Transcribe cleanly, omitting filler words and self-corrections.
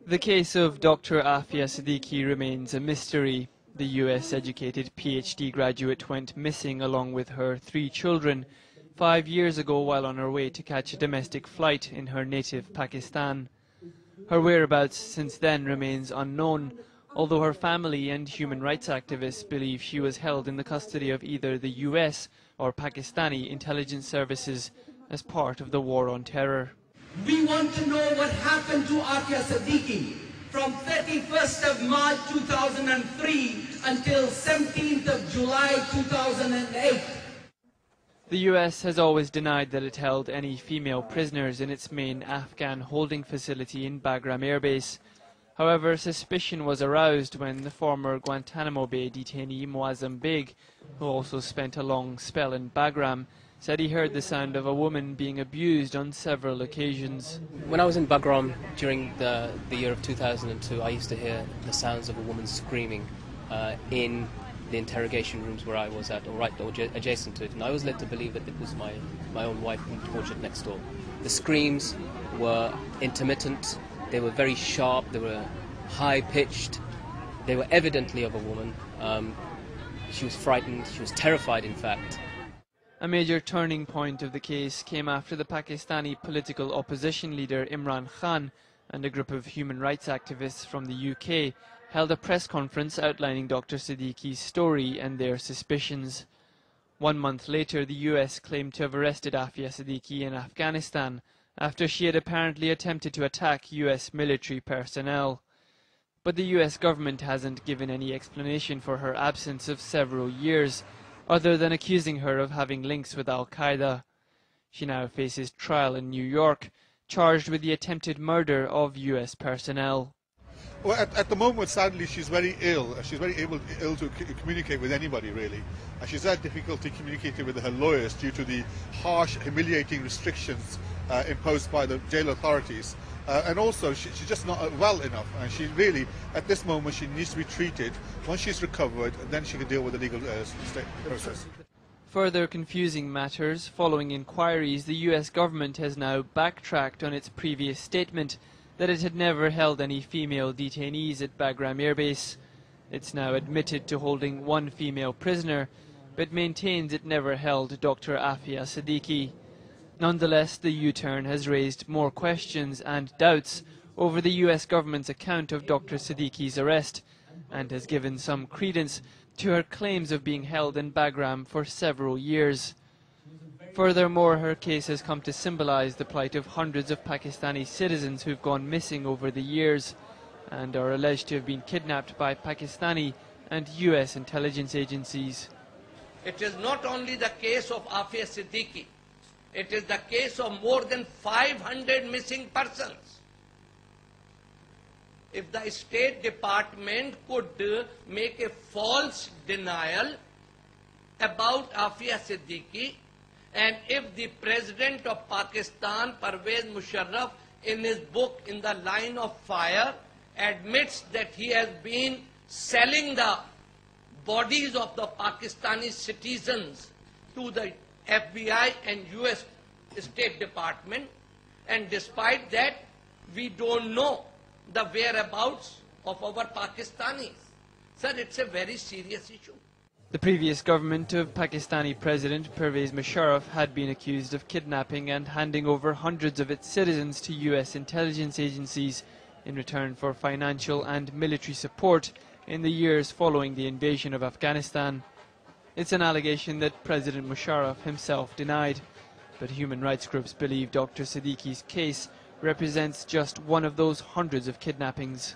The case of Dr. Aafia Siddiqui remains a mystery. The US-educated PhD graduate went missing along with her 3 children 5 years ago while on her way to catch a domestic flight in her native Pakistan. Her whereabouts since then remains unknown, although her family and human rights activists believe she was held in the custody of either the US or Pakistani intelligence services as part of the war on terror. We want to know what happened to Aafia Siddiqui from 31st of March 2003 until 17th of July 2008. The US has always denied that it held any female prisoners in its main Afghan holding facility in Bagram Air Base. However, suspicion was aroused when the former Guantanamo Bay detainee Muazzam Beg, who also spent a long spell in Bagram, said he heard the sound of a woman being abused on several occasions. When I was in Bagram during the year of 2002, I used to hear the sounds of a woman screaming in the interrogation rooms where I was at, or adjacent to it, and I was led to believe that it was my own wife being tortured next door. The screams were intermittent, they were very sharp, they were high-pitched, they were evidently of a woman. She was frightened, she was terrified in fact. A major turning point of the case came after the Pakistani political opposition leader Imran Khan and a group of human rights activists from the UK held a press conference outlining Dr. Siddiqui's story and their suspicions. 1 month later, the US claimed to have arrested Aafia Siddiqui in Afghanistan after she had apparently attempted to attack US military personnel. But the US government hasn't given any explanation for her absence of several years, other than accusing her of having links with Al-Qaeda. She now faces trial in New York, charged with the attempted murder of US personnel. Well, at the moment, sadly, she's very ill. She's very ill to communicate with anybody, really. She's had difficulty communicating with her lawyers due to the harsh, humiliating restrictions imposed by the jail authorities. And also, she's just not well enough. And she really, at this moment, she needs to be treated. Once she's recovered, then she can deal with the legal process. Further confusing matters, following inquiries, the US government has now backtracked on its previous statement that it had never held any female detainees at Bagram Air Base. It's now admitted to holding 1 female prisoner, but maintains it never held Dr. Aafia Siddiqui. Nonetheless, the U-turn has raised more questions and doubts over the US government's account of Dr. Siddiqui's arrest, and has given some credence to her claims of being held in Bagram for several years. Furthermore, her case has come to symbolize the plight of hundreds of Pakistani citizens who've gone missing over the years and are alleged to have been kidnapped by Pakistani and US intelligence agencies. It is not only the case of Aafia Siddiqui, it is the case of more than 500 missing persons. If the State Department could make a false denial about Aafia Siddiqui, and if the President of Pakistan, Pervez Musharraf, in his book In the Line of Fire, admits that he has been selling the bodies of the Pakistani citizens to the FBI and US State Department, and despite that, we don't know the whereabouts of our Pakistanis. Sir, it's a very serious issue. The previous government of Pakistani President Pervez Musharraf had been accused of kidnapping and handing over hundreds of its citizens to US intelligence agencies in return for financial and military support in the years following the invasion of Afghanistan. It's an allegation that President Musharraf himself denied, but human rights groups believe Dr. Siddiqui's case represents just one of those hundreds of kidnappings.